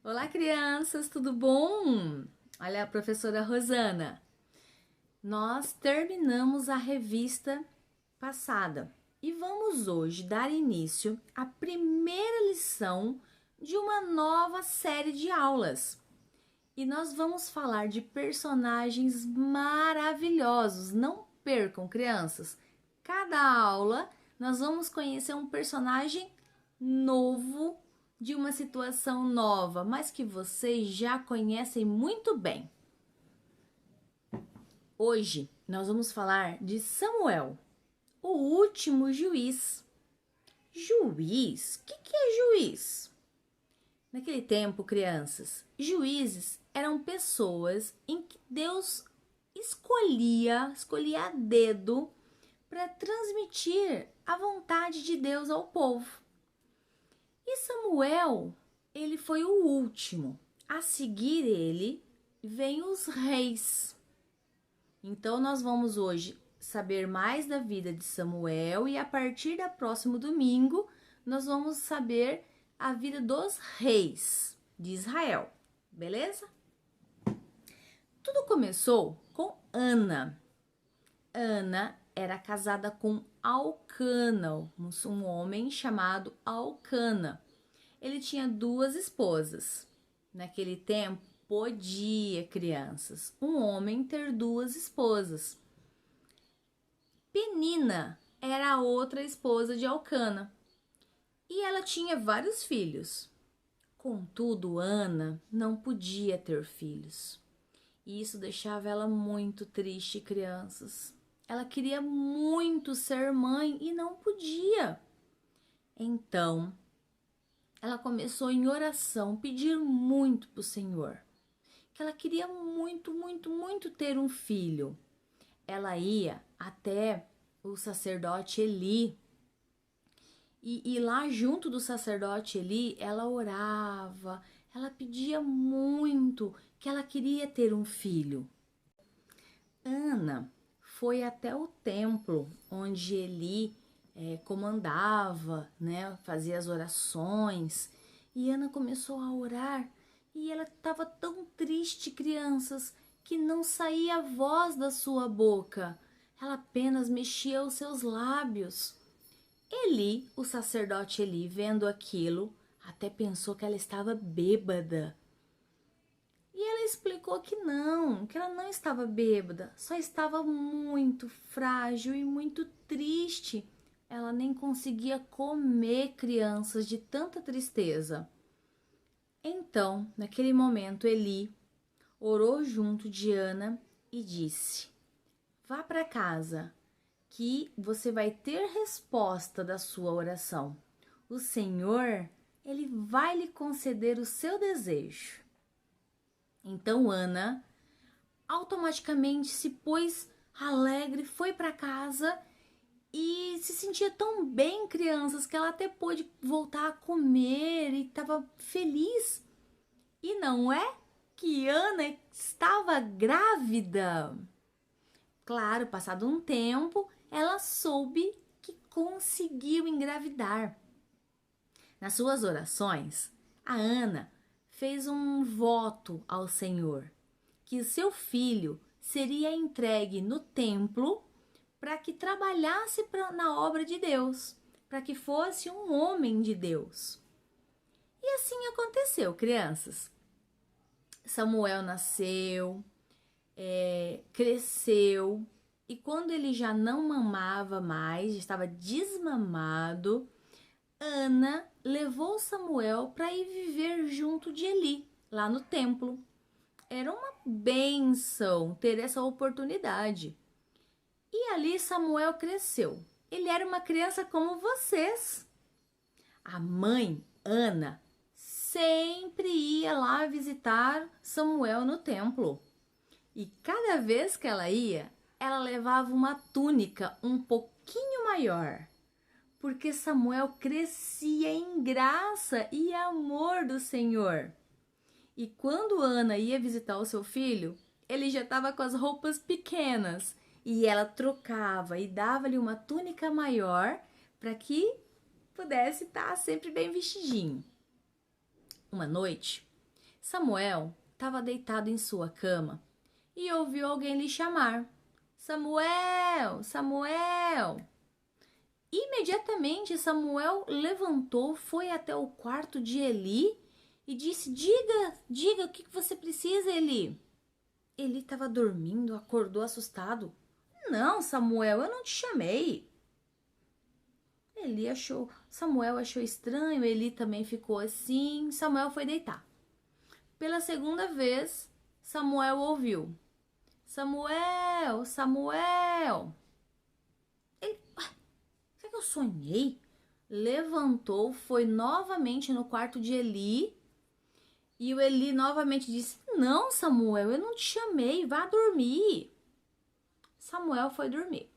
Olá, crianças, tudo bom? Olha a professora Rosana. Nós terminamos a revista passada e vamos hoje dar início à primeira lição de uma nova série de aulas. E nós vamos falar de personagens maravilhosos. Não percam, crianças. Cada aula nós vamos conhecer um personagem novo de uma situação nova, mas que vocês já conhecem muito bem. Hoje nós vamos falar de Samuel, o último juiz. Juiz? O que é juiz? Naquele tempo, crianças, juízes eram pessoas em que Deus escolhia a dedo para transmitir a vontade de Deus ao povo. E Samuel, ele foi o último. A seguir ele, vem os reis. Então nós vamos hoje saber mais da vida de Samuel e a partir do próximo domingo nós vamos saber a vida dos reis de Israel, beleza? Tudo começou com Ana. Ana era casada com Alcana, um homem chamado Alcana. Ele tinha duas esposas. Naquele tempo, podia, crianças, um homem ter duas esposas. Penina era a outra esposa de Alcana e ela tinha vários filhos. Contudo, Ana não podia ter filhos. E isso deixava ela muito triste, crianças. Ela queria muito ser mãe e não podia. Então, ela começou em oração, pedir muito para o Senhor. Que ela queria muito, muito, muito ter um filho. Ela ia até o sacerdote Eli. E lá junto do sacerdote Eli, ela orava, ela pedia muito que ela queria ter um filho. Ana foi até o templo onde Eli comandava, né, fazia as orações. E Ana começou a orar e ela estava tão triste, crianças, que não saía a voz da sua boca. Ela apenas mexia os seus lábios. Eli, o sacerdote Eli, vendo aquilo, até pensou que ela estava bêbada. E ela explicou que ela não estava bêbada, só estava muito frágil e muito triste. Ela nem conseguia comer, crianças, de tanta tristeza. Então, naquele momento, Eli orou junto de Ana e disse: vá para casa, que você vai ter resposta da sua oração. O Senhor, ele vai lhe conceder o seu desejo. Então Ana automaticamente se pôs alegre, foi para casa e se sentia tão bem, crianças, que ela até pôde voltar a comer e estava feliz. E não é que Ana estava grávida. Claro, passado um tempo, ela soube que conseguiu engravidar. Nas suas orações, a Ana fez um voto ao Senhor, que o seu filho seria entregue no templo para que trabalhasse na obra de Deus, para que fosse um homem de Deus. E assim aconteceu, crianças. Samuel nasceu, cresceu, e quando ele já não mamava mais, estava desmamado, Ana levou Samuel para ir viver junto de Eli, lá no templo. Era uma bênção ter essa oportunidade. E ali Samuel cresceu. Ele era uma criança como vocês. A mãe, Ana, sempre ia lá visitar Samuel no templo. E cada vez que ela ia, ela levava uma túnica um pouquinho maior, porque Samuel crescia em graça e amor do Senhor. E quando Ana ia visitar o seu filho, ele já estava com as roupas pequenas e ela trocava e dava-lhe uma túnica maior para que pudesse estar sempre bem vestidinho. Uma noite, Samuel estava deitado em sua cama e ouviu alguém lhe chamar: Samuel, Samuel! Imediatamente Samuel levantou, foi até o quarto de Eli e disse: diga, o que você precisa, Eli? Eli estava dormindo, acordou assustado. Não, Samuel, eu não te chamei. Samuel achou estranho, Eli também ficou assim. Samuel foi deitar. Pela segunda vez, Samuel ouviu: Samuel, Samuel! Será que eu sonhei? Levantou, foi novamente no quarto de Eli. E o Eli novamente disse: Não, Samuel, eu não te chamei, vá dormir. Samuel foi dormir.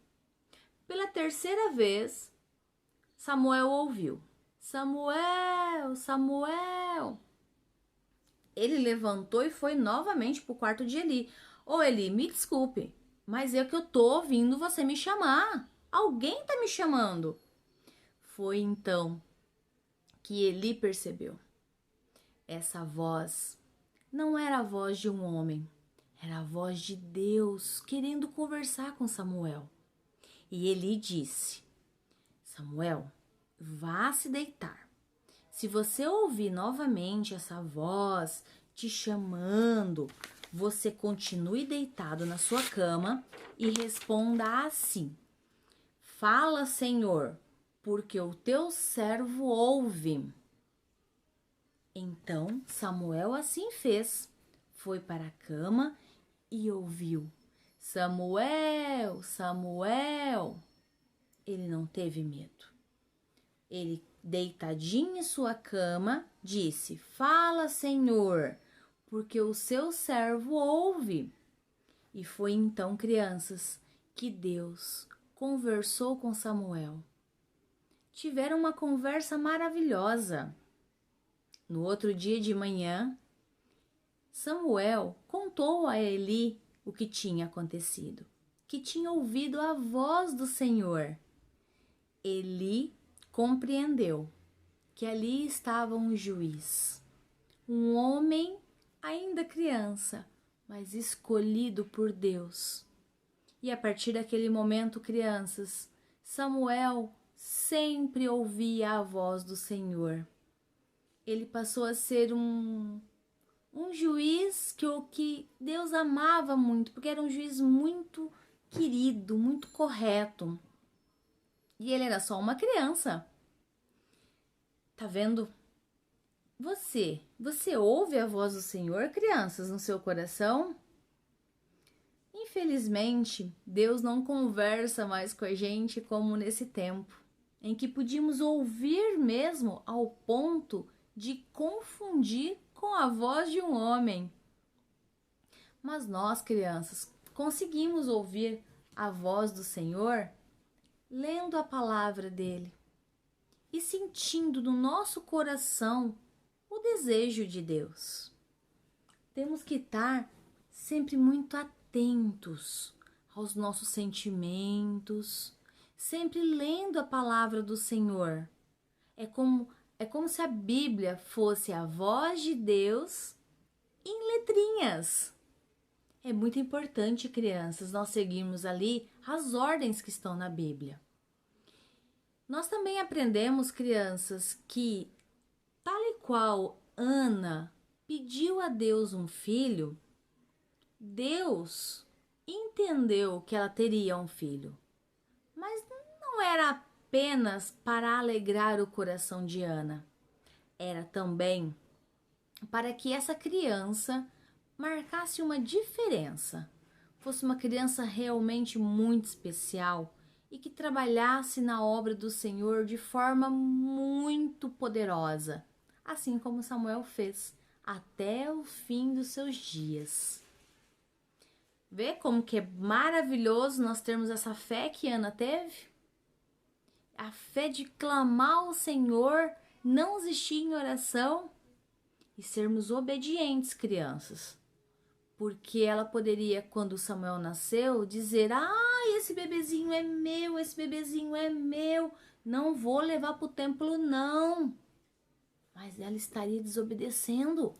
Pela terceira vez, Samuel ouviu: Samuel, Samuel! Ele levantou e foi novamente para o quarto de Eli. Ô Eli, me desculpe, mas é que eu tô ouvindo você me chamar. Alguém tá me chamando. Foi então que Eli percebeu. Essa voz não era a voz de um homem, era a voz de Deus querendo conversar com Samuel. E Eli disse: Samuel, vá se deitar. Se você ouvir novamente essa voz te chamando, você continue deitado na sua cama e responda assim: Fala, Senhor, porque o teu servo ouve. Então Samuel assim fez, foi para a cama e ouviu: Samuel, Samuel. Ele não teve medo. Ele, deitadinho em sua cama, disse: Fala, Senhor, porque o seu servo ouve. E foi então, crianças, que Deus conversou com Samuel. Tiveram uma conversa maravilhosa. No outro dia de manhã, Samuel contou a Eli o que tinha acontecido, que tinha ouvido a voz do Senhor. Eli compreendeu que ali estava um juiz, um homem ainda criança, mas escolhido por Deus. E a partir daquele momento, crianças, Samuel sempre ouvia a voz do Senhor. Ele passou a ser um juiz que Deus amava muito, porque era um juiz muito querido, muito correto. E ele era só uma criança. Tá vendo? Você ouve a voz do Senhor, crianças, no seu coração? Infelizmente, Deus não conversa mais com a gente como nesse tempo, em que podíamos ouvir mesmo ao ponto de confundir com a voz de um homem. Mas nós, crianças, conseguimos ouvir a voz do Senhor lendo a palavra dele e sentindo no nosso coração o desejo de Deus. Temos que estar sempre muito atentos aos nossos sentimentos, sempre lendo a palavra do Senhor. É como se a Bíblia fosse a voz de Deus em letrinhas. É muito importante, crianças, nós seguirmos ali as ordens que estão na Bíblia. Nós também aprendemos, crianças, que tal e qual Ana pediu a Deus um filho, Deus entendeu que ela teria um filho, mas não era apenas para alegrar o coração de Ana, era também para que essa criança marcasse uma diferença, fosse uma criança realmente muito especial e que trabalhasse na obra do Senhor de forma muito poderosa, assim como Samuel fez até o fim dos seus dias. Vê como que é maravilhoso nós termos essa fé que Ana teve? A fé de clamar ao Senhor, não desistir em oração e sermos obedientes, crianças. Porque ela poderia, quando Samuel nasceu, dizer: esse bebezinho é meu, esse bebezinho é meu, não vou levar para o templo não. Mas ela estaria desobedecendo.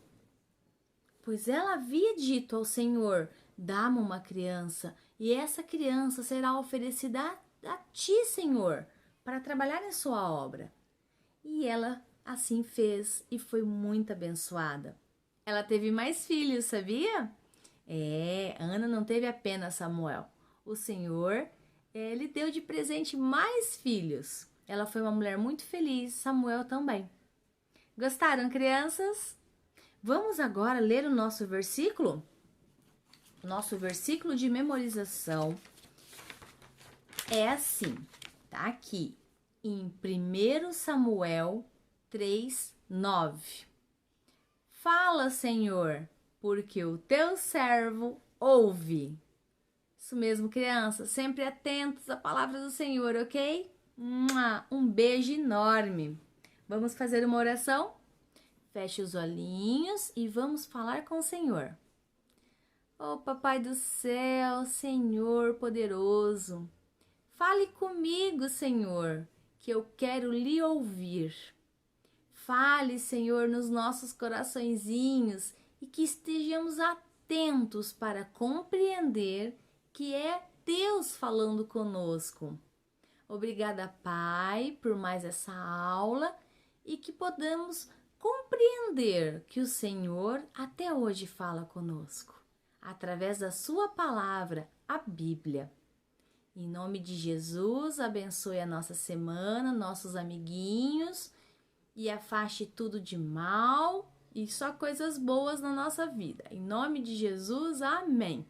pois ela havia dito ao Senhor: dá-me uma criança, e essa criança será oferecida a ti, Senhor, para trabalhar em sua obra. E ela assim fez e foi muito abençoada. Ela teve mais filhos, sabia? Ana não teve apenas Samuel. O Senhor, lhe deu de presente mais filhos. Ela foi uma mulher muito feliz, Samuel também. Gostaram, crianças? Vamos agora ler o nosso versículo? Nosso versículo de memorização é assim, tá aqui, em 1 Samuel 3:9. Fala, Senhor, porque o teu servo ouve. Isso mesmo, crianças, sempre atentos à palavra do Senhor, ok? Um beijo enorme. Vamos fazer uma oração? Feche os olhinhos e vamos falar com o Senhor. Oh, Papai do céu, Senhor poderoso, fale comigo, Senhor, que eu quero lhe ouvir. Fale, Senhor, nos nossos coraçõezinhos e que estejamos atentos para compreender que é Deus falando conosco. Obrigada, Pai, por mais essa aula e que podamos compreender que o Senhor até hoje fala conosco, através da sua palavra, a Bíblia. Em nome de Jesus, abençoe a nossa semana, nossos amiguinhos e afaste tudo de mal e só coisas boas na nossa vida. Em nome de Jesus, amém.